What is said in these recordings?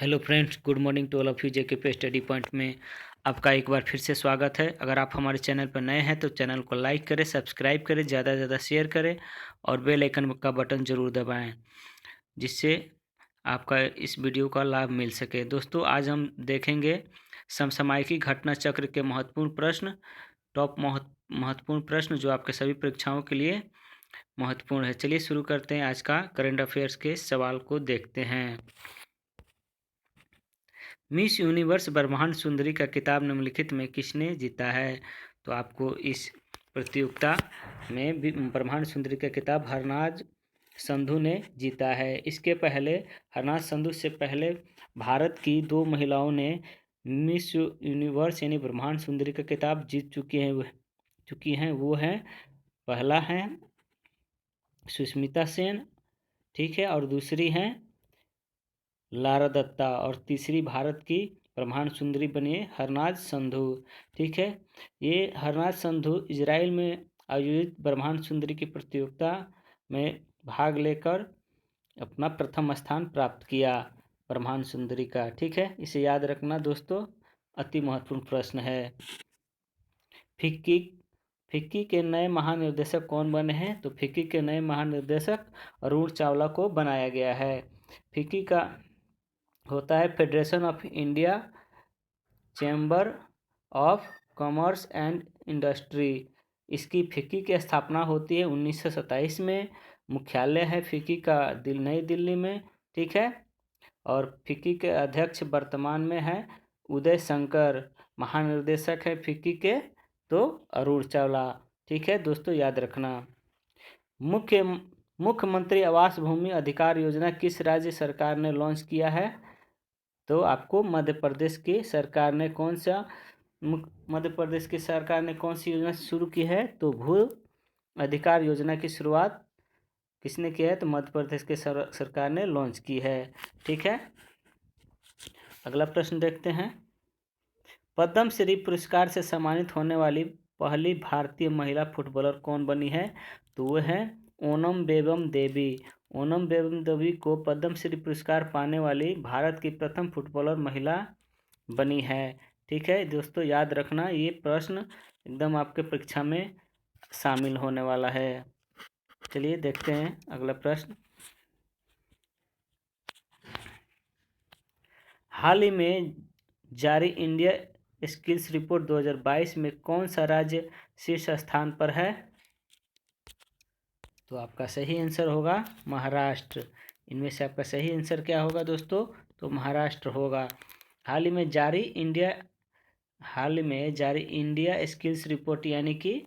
Hello friends, good morning to all of you. JK पे study point में आपका एक बार फिर से स्वागत है। अगर आप हमारे चैनल पर नए हैं तो चैनल को लाइक करें, सब्सक्राइब करें, ज़्यादा से ज़्यादा शेयर करें और बेल आइकन का बटन ज़रूर दबाएं, जिससे आपका इस वीडियो का लाभ मिल सके। दोस्तों, आज हम देखेंगे समसामयिकी घटना चक्र के महत्वपूर्ण प्रश्न, टॉप महत्वपूर्ण प्रश्न जो आपके सभी परीक्षाओं के लिए महत्वपूर्ण है। चलिए शुरू करते हैं। आज का करंट अफेयर्स के सवाल को देखते हैं। मिस यूनिवर्स ब्रह्मांड सुंदरी का खिताब निम्नलिखित में किसने जीता है? तो आपको इस प्रतियोगिता में ब्रह्मांड सुंदरी का खिताब हरनाज संधू ने जीता है। इसके पहले हरनाज संधू से पहले भारत की 2 महिलाओं ने मिस यूनिवर्स यानी ब्रह्मांड सुंदरी का खिताब जीत चुकी हैं। वो हैं, पहला है सुष्मिता सेन, ठीक है, और दूसरी हैं लारा दत्ता, और तीसरी भारत की ब्रह्मांड सुंदरी बनी हरनाज संधू, ठीक है। ये हरनाज संधू इजराइल में आयोजित ब्रह्मांड सुंदरी की प्रतियोगिता में भाग लेकर अपना प्रथम स्थान प्राप्त किया ब्रह्मांड सुंदरी का, ठीक है। इसे याद रखना दोस्तों, अति महत्वपूर्ण प्रश्न है। फिक्की फिक्की के नए महानिर्देशक कौन बने हैं? तो फिक्की के नए महानिर्देशक अरुण चावला को बनाया गया है। फिक्की का होता है federation of India chamber of commerce and industry. इसकी फिक्की की स्थापना होती है 1927 में। मुख्यालय है फिक्की का नई दिल्ली में, ठीक है। और फिक्की के अध्यक्ष वर्तमान में है उदय शंकर। महानिर्देशक है फिक्की के तो अरुण चावला, ठीक है दोस्तों, याद रखना। मुख्यमंत्री आवास भूमि अधिकार योजना किस राज्य सरकार ने लॉन्च किया है? तो आपको मध्य प्रदेश की सरकार ने मध्य प्रदेश की सरकार ने कौन सी योजना शुरू की है? तो भू अधिकार योजना की शुरुआत किसने की है? तो मध्य प्रदेश की सरकार ने लॉन्च की है, ठीक है। अगला प्रश्न देखते हैं। पद्म श्री पुरस्कार से सम्मानित होने वाली पहली भारतीय महिला फुटबॉलर कौन बनी है? तो वो है ओनम बेगम देवी। ओनम बेगम देवी को पद्म श्री पुरस्कार पाने वाली भारत की प्रथम फुटबॉलर महिला बनी है, ठीक है दोस्तों, याद रखना। ये प्रश्न एकदम आपके परीक्षा में शामिल होने वाला है। चलिए देखते हैं अगला प्रश्न। हाल ही में जारी इंडिया स्किल्स रिपोर्ट 2022 में कौन सा राज्य शीर्ष स्थान पर है? तो आपका सही आंसर होगा महाराष्ट्र। इनमें से आपका सही आंसर क्या होगा दोस्तों? तो महाराष्ट्र होगा। हाल ही में जारी इंडिया स्किल्स रिपोर्ट यानी कि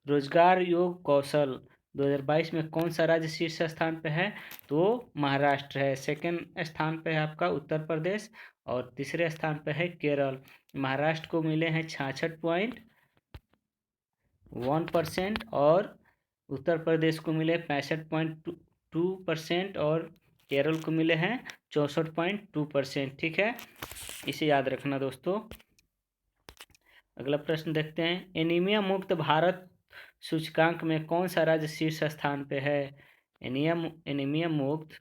रोजगार योग कौशल 2022 में कौन सा राज्य शीर्ष स्थान पे है? तो महाराष्ट्र है। सेकंड स्थान पे है आपका उत्तर प्रदेश और तीसरे स्थान पे है केरल। महाराष्ट्र को मिले हैं 66.1% और उत्तर प्रदेश को मिले 65.2% और केरल को मिले हैं 64.2%, ठीक है। इसे याद रखना दोस्तों। अगला प्रश्न देखते हैं। एनीमिया मुक्त भारत सूचकांक में कौन सा राज्य शीर्ष स्थान पे है? एनीमिया मुक्त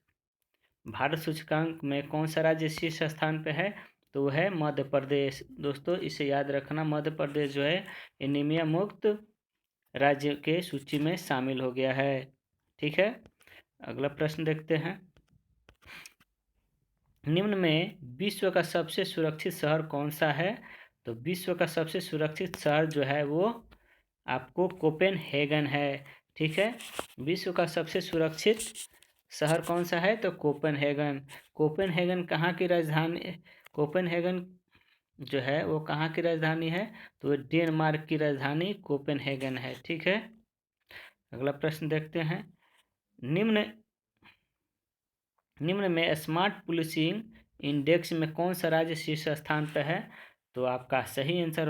भारत सूचकांक में कौन सा राज्य शीर्ष स्थान पे है? तो वह है मध्य प्रदेश। दोस्तों, इसे याद रखना, मध्य प्रदेश जो है एनीमिया मुक्त राज्य के सूची में शामिल हो गया है, ठीक है। अगला प्रश्न देखते हैं। निम्न में विश्व का सबसे सुरक्षित शहर कौन सा है? तो विश्व का सबसे सुरक्षित शहर जो है वो आपको कोपेनहेगन है, ठीक है। विश्व का सबसे सुरक्षित शहर कौन सा है? तो कोपेनहेगन। कोपेनहेगन कहाँ की राजधानी? कोपेनहेगन जो है वो कहाँ की राजधानी है? तो डेनमार्क की राजधानी कोपेनहेगन है, ठीक है। अगला प्रश्न देखते हैं। निम्न में स्मार्ट पुलिसिंग इंडेक्स में कौन सा राज्य शीर्ष स्थान पर है? तो आपका सही आंसर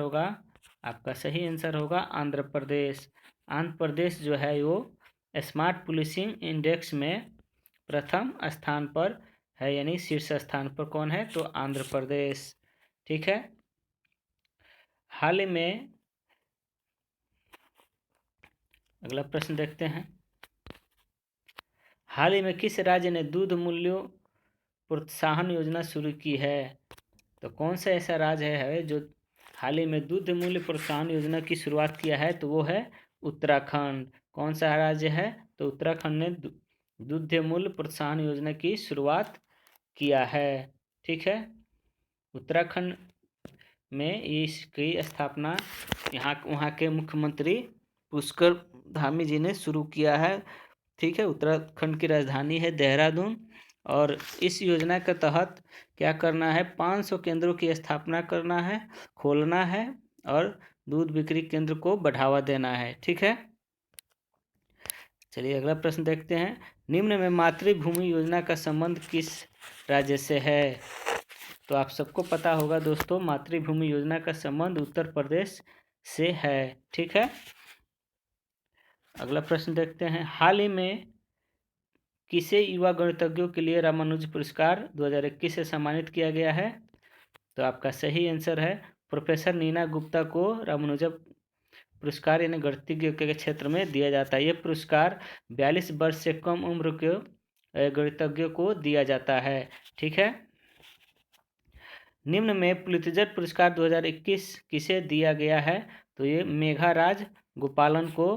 होगा आंध्र प्रदेश। आंध्र प्रदेश जो है वो स्मार्ट पुलिसिंग इंडेक्स में प्रथम स्थान पर है, यानी शीर्ष स्थान पर कौन है? तो आंध्र प्रदेश, ठीक है। हाल ही में अगला प्रश्न देखते हैं। हाल ही में किस राज्य ने दूध मूल्यों प्रोत्साहन योजना शुरू की है? तो कौन सा ऐसा राज्य है जो हाल ही में दूध मूल्य प्रोत्साहन योजना की शुरुआत किया है? तो वो है उत्तराखंड। कौन सा राज्य है? तो उत्तराखंड ने दूध मूल्य प्रोत्साहन योजना की शुरुआत किया है। ठीक है, उत्तराखंड में इसकी स्थापना वहाँ के मुख्यमंत्री पुष्कर धामी जी ने शुरू किया है। ठीक है, उत्तराखंड की राजधानी है देहरादून और इस योजना के तहत क्या करना है? 500 केंद्रों की स्थापना करना है, खोलना है और दूध बिक्री केंद्र को बढ़ावा देना है। ठीक है, चलिए अगला प्रश्न देखते हैं। निम्न में मातृभूमि योजना का संबंध किस राज्य से है? तो आप सबको पता होगा दोस्तों, मातृभूमि योजना का संबंध उत्तर प्रदेश से है। ठीक है, अगला प्रश्न देखते हैं। हाल ही में किसे युवा गणितज्ञों के लिए रामानुज पुरस्कार 2021 से सम्मानित किया गया है? तो आपका सही आंसर है प्रोफेसर नीना गुप्ता को रामानुजन पुरस्कार यानी गणितज्ञ के क्षेत्र में दिया जाता है। ये पुरस्कार 42 वर्ष से कम उम्र के गणितज्ञों को दिया जाता है। ठीक है, निम्न में पुलित्जर पुरस्कार 2021 किसे दिया गया है? तो ये मेघाराज गोपालन को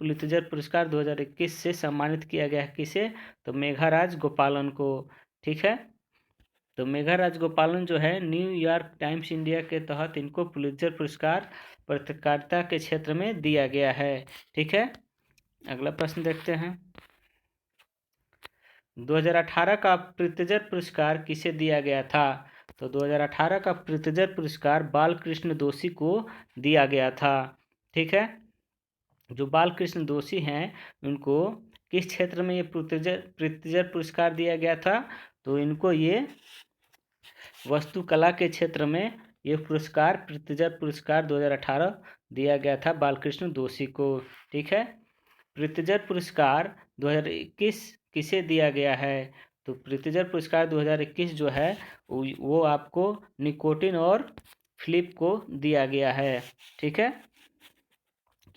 पुलित्जर पुरस्कार 2021 से सम्मानित किया गया है। किसे? तो मेघाराज गोपालन को। ठीक है, तो मेघाराज गोपालन जो है न्यूयॉर्क टाइम्स इंडिया के तहत इनको पुलित्जर पुरस्कार पत्रकारिता के क्षेत्र में दिया गया है। ठीक है, अगला प्रश्न देखते हैं। 2018 का पुलित्जर पुरस्कार किसे दिया गया था? तो 2018 का पुलित्जर पुरस्कार बालकृष्ण दोषी को दिया गया था। ठीक है, जो बालकृष्ण दोषी हैं उनको किस क्षेत्र में ये पुलित्जर पुरस्कार दिया गया था? तो इनको ये वास्तुकला के क्षेत्र में ये पुरस्कार पुलित्जर पुरस्कार 2018 दिया गया था बालकृष्ण दोषी को। ठीक है, पुलित्जर पुरस्कार 2021 किसे दिया गया है? तो पुलित्जर पुरस्कार 2021 जो है वो आपको निकोटिन और फिलिप को दिया गया है। ठीक है,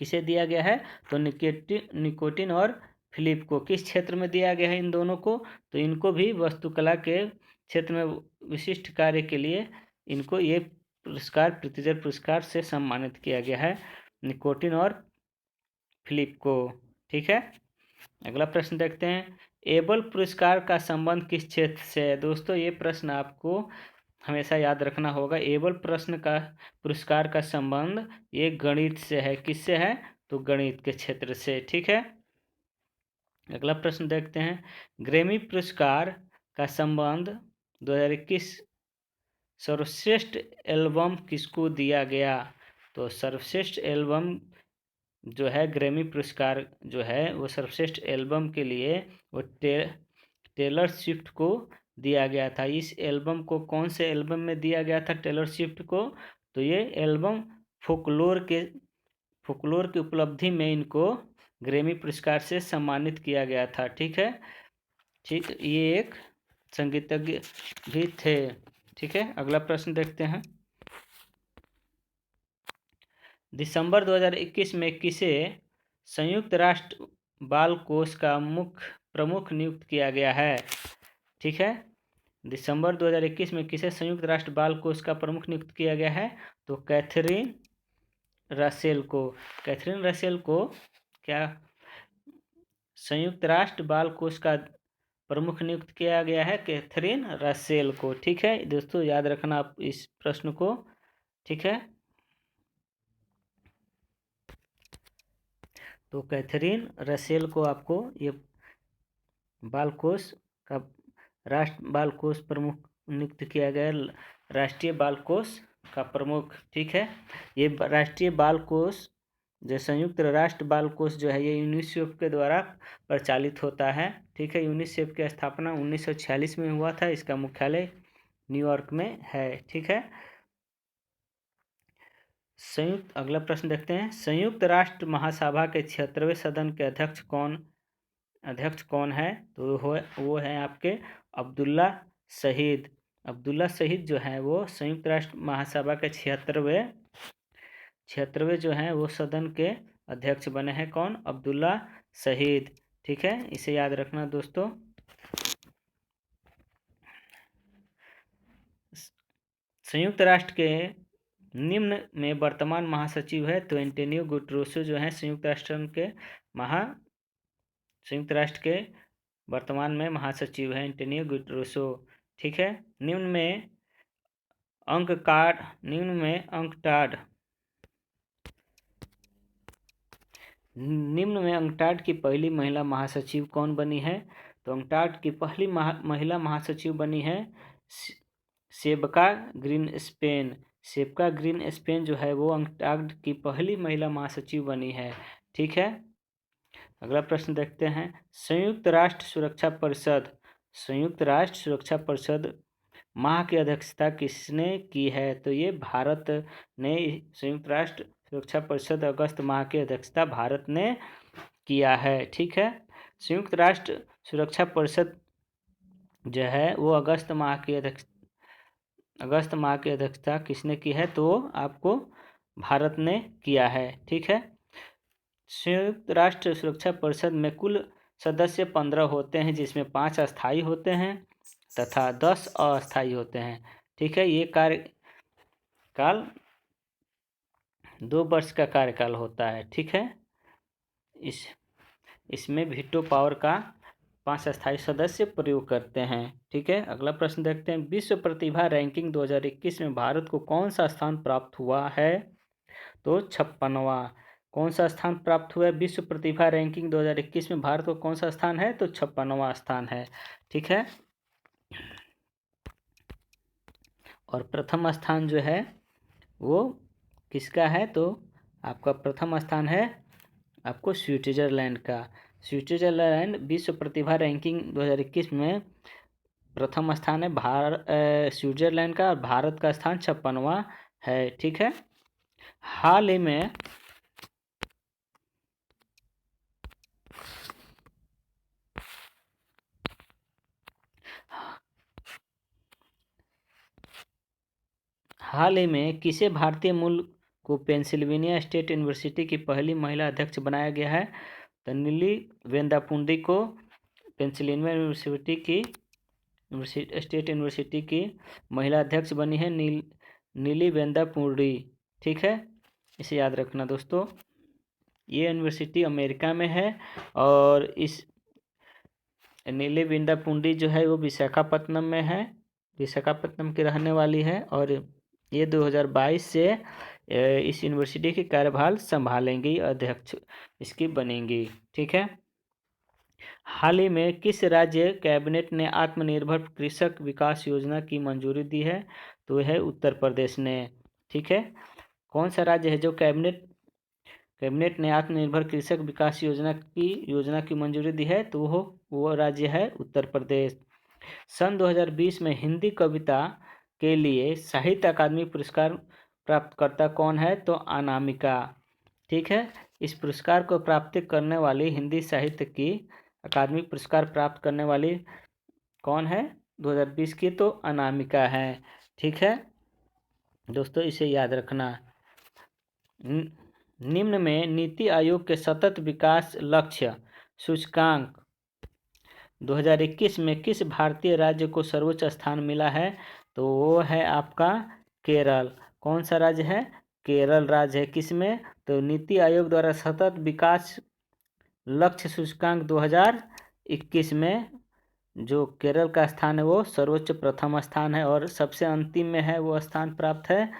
किसे दिया गया है? तो निकोटिन और फिलिप को। किस क्षेत्र में दिया गया है इन दोनों को? तो इनको भी वास्तुकला के क्षेत्र में विशिष्ट कार्य के लिए इनको ये पुरस्कार पुलित्जर पुरस्कार से सम्मानित किया गया है, निकोटिन और फिलिप को। ठीक है, अगला प्रश्न देखते हैं। एबल पुरस्कार का संबंध किस क्षेत्र से है? दोस्तों ये प्रश्न आपको हमेशा याद रखना होगा। एबल पुरस्कार का संबंध ये गणित से है। किससे है? तो गणित के क्षेत्र से। ठीक है, अगला प्रश्न देखते हैं। ग्रैमी पुरस्कार का संबंध 2021 सर्वश्रेष्ठ एल्बम किसको दिया गया? तो सर्वश्रेष्ठ एल्बम जो है ग्रैमी पुरस्कार जो है वो सर्वश्रेष्ठ एल्बम के लिए वो टेलर स्विफ्ट को दिया गया था। इस एल्बम को कौन से एल्बम में दिया गया था टेलर स्विफ्ट को? तो ये एल्बम फोकलोर की उपलब्धि में इनको ग्रैमी पुरस्कार से सम्मानित किया गया था। ठीक है, ठीक, ये एक संगीतज्ञ भी थे। ठीक है, अगला प्रश्न देखते हैं। दिसंबर 2021 में किसे संयुक्त राष्ट्र बाल कोष का प्रमुख नियुक्त किया गया है? ठीक है, दिसंबर 2021 में किसे संयुक्त राष्ट्र बाल कोष का प्रमुख नियुक्त किया गया है? तो कैथरीन रसेल को। कैथरीन रसेल को क्या संयुक्त राष्ट्र बाल कोष का प्रमुख नियुक्त किया गया है? कैथरीन रसेल को। ठीक है दोस्तों, याद रखना आप इस प्रश्न को। ठीक है, तो कैथरीन रसेल को आपको ये बाल कोष का राष्ट्र बाल कोष प्रमुख नियुक्त किया गया, राष्ट्रीय बाल कोष का प्रमुख। ठीक है, ये राष्ट्रीय बाल कोष जो संयुक्त राष्ट्र बाल कोष जो है ये यूनिसेफ के द्वारा परिचालित होता है। ठीक है, यूनिसेफ की स्थापना 1946 में हुआ था। इसका मुख्यालय न्यूयॉर्क में है। ठीक है, अगला प्रश्न देखते हैं। संयुक्त राष्ट्र महासभा के 76वें सदन के अध्यक्ष कौन है? तो वो है आपके अब्दुल्ला शहीद। अब्दुल्ला शहीद जो है वो संयुक्त राष्ट्र महासभा के 76वें जो हैं वो सदन के अध्यक्ष बने हैं। कौन? अब्दुल्ला शहीद। ठीक है, इसे याद रखना दोस्तों। संयुक्त राष्ट्र के निम्न में वर्तमान महासचिव है, तो एंटोनियो गुटेरेस जो हैं संयुक्त राष्ट्र के वर्तमान में महासचिव है एंटोनियो गुटेरेस। ठीक है। निम्न में अंकटाड की पहली महिला महासचिव कौन बनी है? तो अंकटाड की पहली महिला महासचिव बनी है सेबका ग्रीनस्पैन जो है वो अंकटाड की पहली महिला महासचिव बनी है। ठीक है। अगला प्रश्न देखते हैं। संयुक्त राष्ट्र सुरक्षा परिषद माह की अध्यक्षता किसने की है? तो ये भारत ने संयुक्त राष्ट्र सुरक्षा परिषद अगस्त माह की अध्यक्षता भारत ने किया है। ठीक है। संयुक्त राष्ट्र सुरक्षा परिषद जो है वो अगस्त माह की अध्यक्षता किसने की है? तो आपको भारत ने किया है। ठीक है। संयुक्त राष्ट्र सुरक्षा परिषद में कुल सदस्य 15 होते हैं, जिसमें 5 अस्थायी होते हैं तथा 10 अस्थायी होते हैं। ठीक है। ये कार्यकाल 2 वर्ष का कार्यकाल होता है। ठीक है। इसमें वीटो पावर का 5 अस्थायी सदस्य प्रयोग करते हैं। ठीक है। अगला प्रश्न देखते हैं। विश्व प्रतिभा रैंकिंग 2021 में भारत को कौन सा स्थान प्राप्त हुआ है? तो 56वां। कौन सा स्थान प्राप्त हुआ है? विश्व प्रतिभा रैंकिंग 2021 में भारत को कौन सा स्थान है? तो 56वां स्थान है। ठीक है। और प्रथम स्थान जो है वो किसका है? तो आपका प्रथम स्थान है आपको स्विट्जरलैंड का। स्विट्जरलैंड विश्व प्रतिभा रैंकिंग 2021 में प्रथम स्थान है स्विट्जरलैंड का, और भारत का स्थान 56वां है। ठीक है। हाल ही में किसे भारतीय मूल को पेंसिल्वेनिया स्टेट यूनिवर्सिटी की पहली महिला अध्यक्ष बनाया गया है? तो नीली वेंदापुंडी को पेंसिल्वेनिया स्टेट यूनिवर्सिटी की महिला अध्यक्ष बनी है नीली वेंदापुंडी। ठीक है। इसे याद रखना दोस्तों। ये यूनिवर्सिटी अमेरिका में है और इस नीली वेंदापुंडी जो है वो विशाखापट्टनम में है, विशाखापट्टनम की रहने वाली है, और ये 2022 से इस यूनिवर्सिटी की कार्यभार संभालेंगी, अध्यक्ष इसकी बनेंगी। ठीक है। हाल ही में किस राज्य कैबिनेट ने आत्मनिर्भर कृषक विकास योजना की मंजूरी दी है? तो यह है उत्तर प्रदेश ने। ठीक है। कौन सा राज्य है जो कैबिनेट ने आत्मनिर्भर कृषक विकास योजना की मंजूरी दी है? तो वो राज्य है उत्तर प्रदेश। सन 2020 में हिंदी कविता के लिए साहित्य अकादमी पुरस्कार प्राप्तकर्ता कौन है? तो अनामिका। ठीक है। इस पुरस्कार को प्राप्त करने वाली हिंदी साहित्य की अकादमी पुरस्कार प्राप्त करने वाली कौन है 2020 की? तो अनामिका है। ठीक है दोस्तों, इसे याद रखना। निम्न में नीति आयोग के सतत विकास लक्ष्य सूचकांक 2021 में किस भारतीय राज्य को सर्वोच्च स्थान मिला है? तो वो है आपका केरल। कौन सा राज्य है? केरल राज्य है। किसमें? तो नीति आयोग द्वारा सतत विकास लक्ष्य सूचकांक 2021 में जो केरल का स्थान है वो सर्वोच्च प्रथम स्थान है, और सबसे अंतिम में है वो स्थान प्राप्त है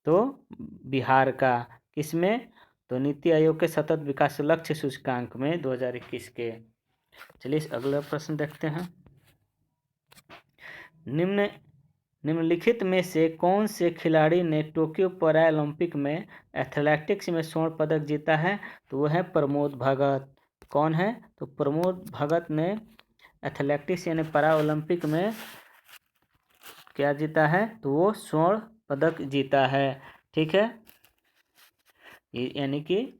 तो बिहार का। किसमें? तो नीति आयोग के सतत विकास लक्ष्य सूचकांक में 2021 के। चलिए अगला प्रश्न देखते हैं। निम्नलिखित में से कौन से खिलाड़ी ने टोक्यो पैरालंपिक में एथलेटिक्स में स्वर्ण पदक जीता है? तो वह है प्रमोद भगत। कौन है? तो प्रमोद भगत ने एथलेटिक्स यानी पैरालंपिक में क्या जीता है? तो वो स्वर्ण पदक जीता है। ठीक है। यानी कि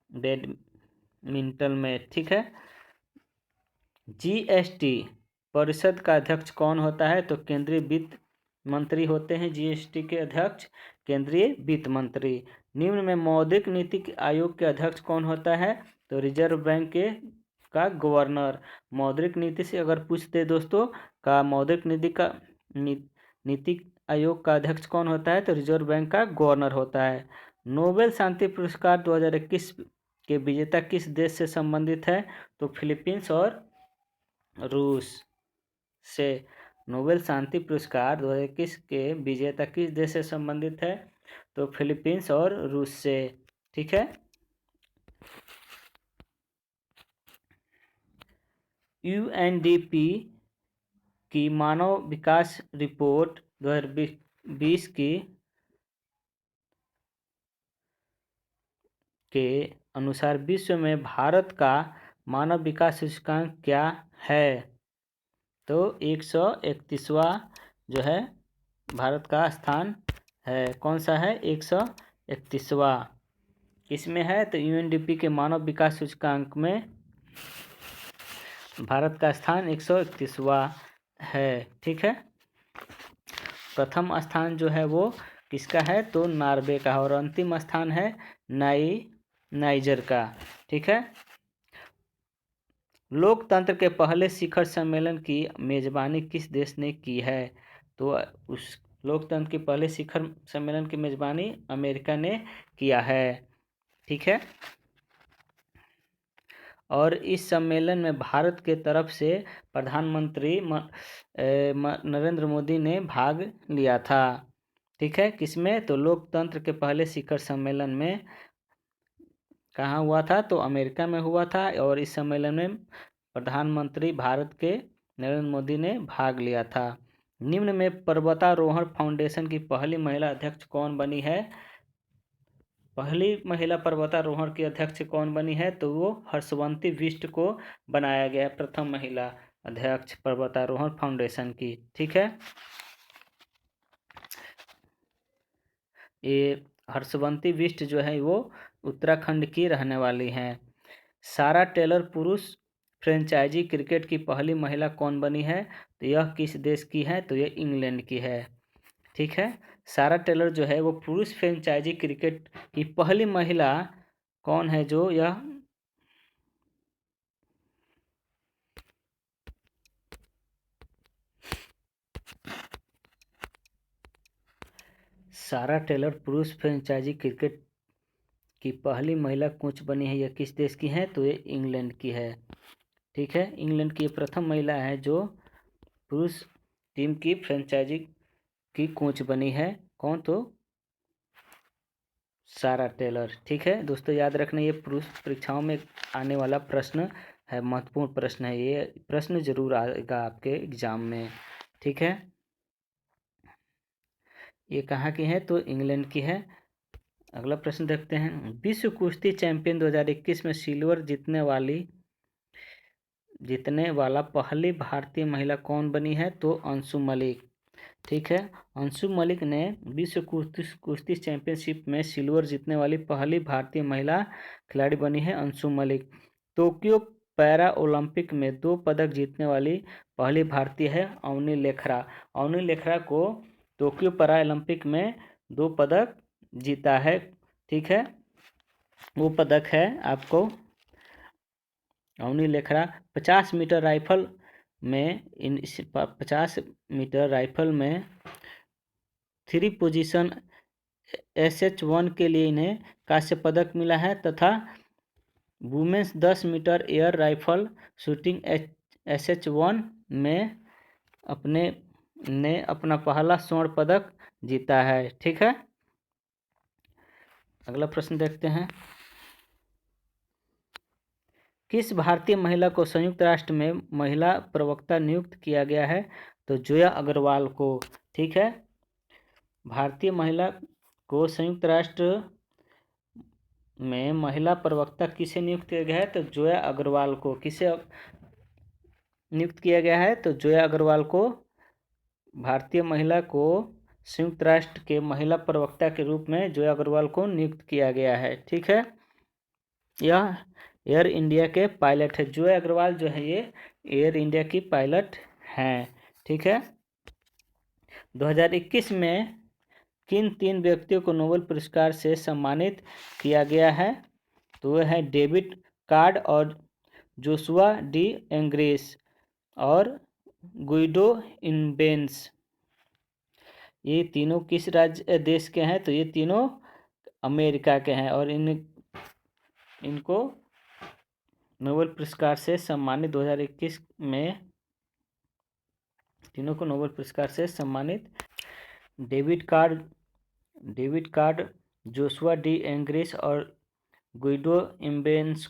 बैडमिंटन में। ठीक है। जीएसटी परिषद का अध्यक्ष कौन होता है? तो केंद्रीय वित्त मंत्री होते हैं जीएसटी के अध्यक्ष, केंद्रीय वित्त मंत्री। निम्न में मौद्रिक नीति आयोग के अध्यक्ष कौन होता है? तो रिजर्व बैंक का गवर्नर। मौद्रिक नीति से अगर पूछते दोस्तों का मौद्रिक नीति आयोग का अध्यक्ष कौन होता है? तो रिजर्व बैंक का गवर्नर होता है। नोबेल शांति पुरस्कार 2021 के विजेता किस देश से संबंधित है? तो फिलीपींस और रूस से। नोबेल शांति पुरस्कार 2021 के विजेता किस देश से संबंधित है? तो फिलीपींस और रूस से। ठीक है। यूएनडीपी की मानव विकास रिपोर्ट 2020 के अनुसार विश्व में भारत का मानव विकास सूचकांक क्या है? तो 131वां जो है भारत का स्थान है। कौन सा है? 131वां। किसमें है? तो यूएनडीपी के मानव विकास सूचकांक में भारत का स्थान 131वां है। ठीक है। प्रथम स्थान जो है वो किसका है? तो नॉर्वे का। और अंतिम स्थान है नाइजर का। ठीक है। लोकतंत्र के पहले शिखर सम्मेलन की मेजबानी किस देश ने की है? तो उस लोकतंत्र के पहले शिखर सम्मेलन की मेजबानी अमेरिका ने किया है। ठीक है। और इस सम्मेलन में भारत के तरफ से प्रधानमंत्री नरेंद्र मोदी ने भाग लिया था। ठीक है। किसमें? तो लोकतंत्र के पहले शिखर सम्मेलन में कहाँ हुआ था? तो अमेरिका में हुआ था। और इस सम्मेलन में प्रधानमंत्री भारत के नरेंद्र मोदी ने भाग लिया था। निम्न में पर्वतारोहण फाउंडेशन की पहली महिला अध्यक्ष कौन बनी है? पहली महिला पर्वतारोहण की अध्यक्ष कौन बनी है? तो वो हर्षवंती बिष्ट को बनाया गया प्रथम महिला अध्यक्ष पर्वतारोहण फाउंडेशन की। ठीक है। ये हर्षवंती बिष्ट जो है वो उत्तराखंड की रहने वाली हैं। सारा टेलर पुरुष फ्रेंचाइजी क्रिकेट की पहली महिला कौन बनी है? तो यह किस देश की है? तो यह इंग्लैंड की है। ठीक है। सारा टेलर जो है वो पुरुष फ्रेंचाइजी क्रिकेट की पहली महिला कौन है? जो यह सारा टेलर पुरुष फ्रेंचाइजी क्रिकेट की पहली महिला कोच बनी है। यह किस देश की है? तो ये इंग्लैंड की है। ठीक है। इंग्लैंड की प्रथम महिला है जो पुरुष टीम की फ्रेंचाइजी की कोच बनी है। कौन? तो सारा टेलर। ठीक है दोस्तों, याद रखना ये पुरुष परीक्षाओं में आने वाला प्रश्न है, महत्वपूर्ण प्रश्न है। ये प्रश्न जरूर आएगा आपके एग्जाम में। ठीक है। ये कहाँ की है? तो इंग्लैंड की है। अगला प्रश्न देखते हैं। विश्व कुश्ती चैंपियन 2021 में सिल्वर जीतने वाला पहली भारतीय महिला कौन बनी है? तो अंशु मलिक। ठीक है। अंशु मलिक ने विश्व कुश्ती चैंपियनशिप में सिल्वर जीतने वाली पहली भारतीय महिला खिलाड़ी बनी है Anshu Malik. Tokyo para Olympic में 2 पदक जीतने वाली पहली भारतीय है अवनी लेखरा। अवनी लेखरा को टोक्यो पैरा ओलंपिक में 2 पदक जीता है। ठीक है। वो पदक है आपको अवनी लेखरा 50 मीटर राइफल में 50 मीटर राइफल में 3 पोजीशन SH1 के लिए इन्हें कांस्य पदक मिला है तथा women's 10 metre air rifle shooting SH1 में अपना पहला स्वर्ण पदक जीता है। ठीक है। अगला प्रश्न देखते हैं। किस भारतीय महिला को संयुक्त राष्ट्र में महिला प्रवक्ता नियुक्त किया गया है? तो जोया अग्रवाल को। ठीक है। भारतीय महिला को संयुक्त राष्ट्र में महिला प्रवक्ता किसे नियुक्त किया गया है? तो जोया अग्रवाल को। किसे नियुक्त किया गया है? तो जोया अग्रवाल को भारतीय महिला को संयुक्त राष्ट्र के महिला प्रवक्ता के रूप में जोया अग्रवाल को नियुक्त किया गया है। ठीक है। यह एयर इंडिया के पायलट है। जोया अग्रवाल जो है ये एयर इंडिया की पायलट हैं। ठीक है। 2021 में किन 3 व्यक्तियों को नोबेल पुरस्कार से सम्मानित किया गया है? तो वह है डेविड कार्ड और जोशुआ डी एंग्रेस और गुइडो इनबेंस। ये तीनों किस राज्य देश के हैं? तो ये तीनों अमेरिका के हैं और इनको नोबेल पुरस्कार से सम्मानित 2021 में तीनों को नोबेल पुरस्कार से सम्मानित डेविड कार्ड, जोशुआ डी एंग्रिस और गुइडो इम्बेंस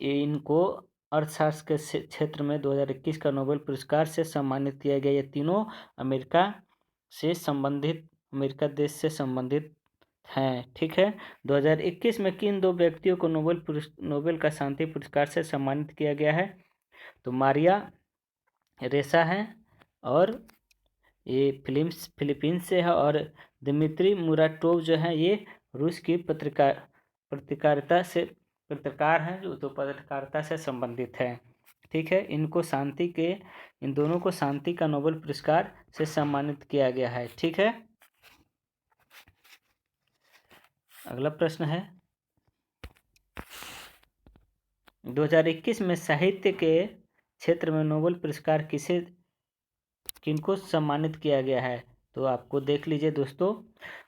इनको अर्थशास्त्र के क्षेत्र में 2021 का नोबेल पुरस्कार से सम्मानित किया गया। ये तीनों अमेरिका देश से संबंधित हैं। ठीक है। 2021 में किन दो व्यक्तियों को नोबेल का शांति पुरस्कार से सम्मानित किया गया है? तो मारिया रेसा है और ये फिलीपींस से है, और दिमित्री मुराटोव जो है ये रूस की पत्रकार हैं जो तो पत्रकारिता से संबंधित है। ठीक है। इन दोनों को शांति का नोबेल पुरस्कार से सम्मानित किया गया है। ठीक है। अगला प्रश्न है 2021 में साहित्य के क्षेत्र में नोबेल पुरस्कार किनको सम्मानित किया गया है? तो आपको देख लीजिए दोस्तों,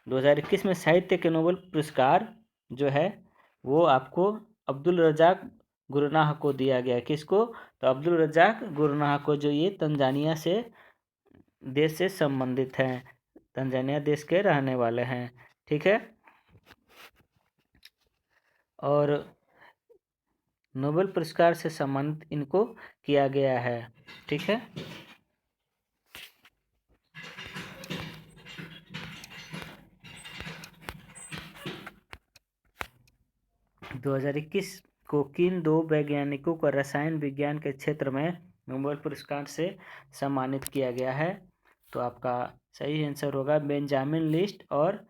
2021 में साहित्य के नोबेल पुरस्कार जो है वो आपको अब्दुल रज़ाक गुरनाह को दिया गया है। किसको? तो अब्दुल रज़ाक गुरनाह को, जो ये तंजानिया देश से संबंधित हैं, तंजानिया देश के रहने वाले हैं। ठीक है। और नोबेल पुरस्कार से सम्मानित इनको किया गया है। ठीक है। 2021 को किन दो वैज्ञानिकों को रसायन विज्ञान के क्षेत्र में नोबेल पुरस्कार से सम्मानित किया गया है? तो आपका सही आंसर होगा बेंजामिन लिस्ट और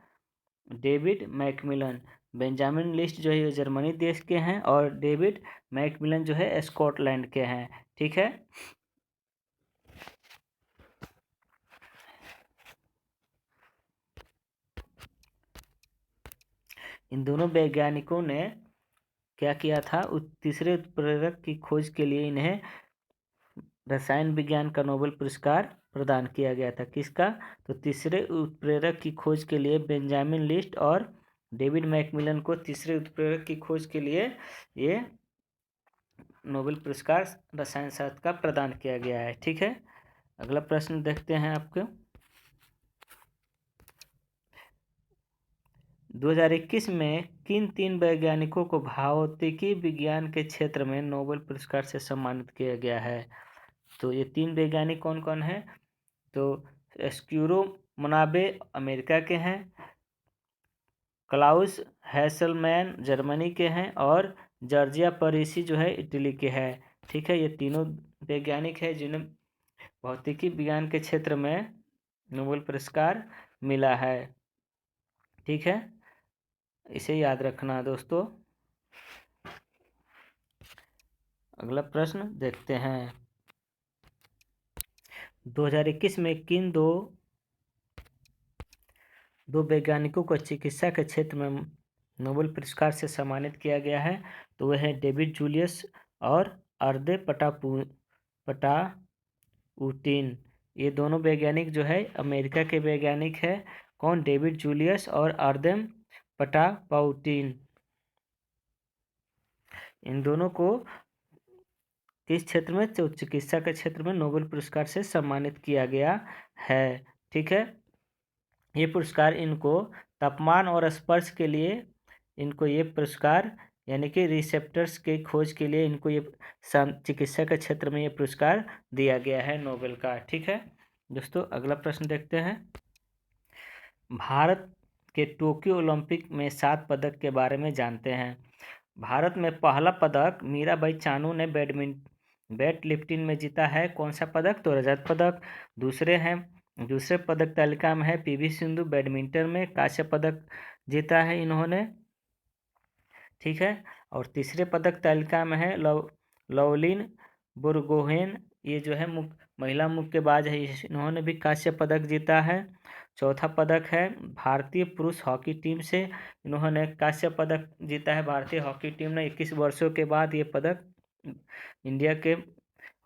डेविड मैकमिलन। बेंजामिन लिस्ट जो है ये जर्मनी देश के हैं और डेविड मैकमिलन जो है स्कॉटलैंड के हैं। ठीक है। इन दोनों वैज्ञानिकों ने क्या किया था? तीसरे उत्प्रेरक की खोज के लिए इन्हें रसायन विज्ञान का नोबेल पुरस्कार प्रदान किया गया था। किसका? तो तीसरे उत्प्रेरक की खोज के लिए बेंजामिन लिस्ट और डेविड मैकमिलन को तीसरे उत्प्रेरक की खोज के लिए ये नोबेल पुरस्कार रसायन शास्त्र का प्रदान किया गया है। ठीक है। अगला प्रश्न देखते हैं आपको 2021 में किन तीन वैज्ञानिकों को भौतिकी विज्ञान के क्षेत्र में नोबेल पुरस्कार से सम्मानित किया गया है? तो ये तीन वैज्ञानिक कौन कौन हैं? तो एस्क्यूरो मोनाबे अमेरिका के हैं, क्लाउस हैसलमैन जर्मनी के हैं और जॉर्जिया परीसी जो है इटली के हैं। ठीक है। ये तीनों वैज्ञानिक हैं जिन्हें भौतिकी विज्ञान के क्षेत्र में नोबेल पुरस्कार मिला है। ठीक है। इसे याद रखना दोस्तों। अगला प्रश्न देखते हैं 2021 में किन दो वैज्ञानिकों को चिकित्सा के क्षेत्र में नोबेल पुरस्कार से सम्मानित किया गया है? तो वह है डेविड जूलियस और अर्दे पटाउटिन। ये दोनों वैज्ञानिक जो है अमेरिका के वैज्ञानिक है। कौन? डेविड जूलियस और अर्देम पटापाउटिन। इन दोनों को किस क्षेत्र में? तो चिकित्सा के क्षेत्र में नोबेल पुरस्कार से सम्मानित किया गया है। ठीक है। ये पुरस्कार इनको तापमान और स्पर्श के लिए इनको ये पुरस्कार यानी कि रिसेप्टर्स के खोज के लिए इनको ये चिकित्सा के क्षेत्र में ये पुरस्कार दिया गया है नोबेल का। ठीक है दोस्तों। अगला प्रश्न देखते हैं भारत के टोक्यो ओलंपिक में 7 पदक के बारे में जानते हैं। भारत में पहला पदक मीराबाई चानू ने वेट लिफ्टिंग में जीता है। कौन सा पदक? तो रजत पदक। दूसरे पदक तालिका में है पीवी सिंधु बैडमिंटन में कांस्य पदक जीता है इन्होंने। ठीक है। और तीसरे पदक तालिका में है लवलिन बुरगोहेन, ये जो है महिला मुक्केबाज है, इन्होंने भी कांस्य पदक जीता है। चौथा पदक है भारतीय पुरुष हॉकी टीम से, इन्होंने कांस्य पदक जीता है। भारतीय हॉकी टीम ने 21 वर्षों के बाद ये पदक इंडिया के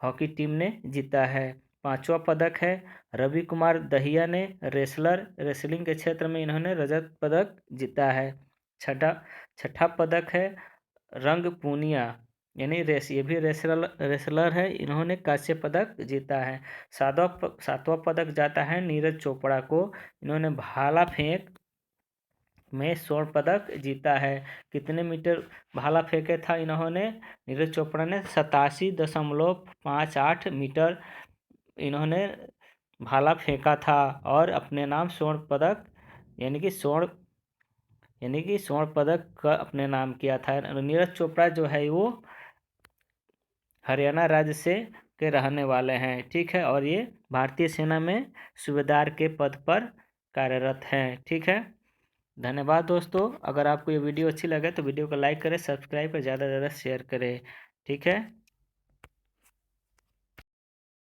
हॉकी टीम ने जीता है। पांचवा पदक है रवि कुमार दहिया ने रेसलिंग के क्षेत्र में इन्होंने रजत पदक जीता है। छठा पदक है रंग पूनिया, यानी ये भी रेसलर है, इन्होंने कांस्य पदक जीता है। सातवां पदक जाता है नीरज चोपड़ा को, इन्होंने भाला फेंक में स्वर्ण पदक जीता है। कितने मीटर भाला फेंके था इन्होंने? नीरज चोपड़ा ने 87.58 मीटर इन्होंने भाला फेंका था और अपने नाम स्वर्ण पदक यानी कि स्वर्ण पदक का अपने नाम किया था। नीरज चोपड़ा जो है वो हरियाणा राज्य से के रहने वाले हैं, ठीक है, और ये भारतीय सेना में सूबेदार के पद पर कार्यरत हैं, ठीक है। धन्यवाद दोस्तों। अगर आपको ये वीडियो अच्छी लगे तो वीडियो को लाइक करें, सब्सक्राइब करें, ज़्यादा से ज़्यादा शेयर करें, ठीक है।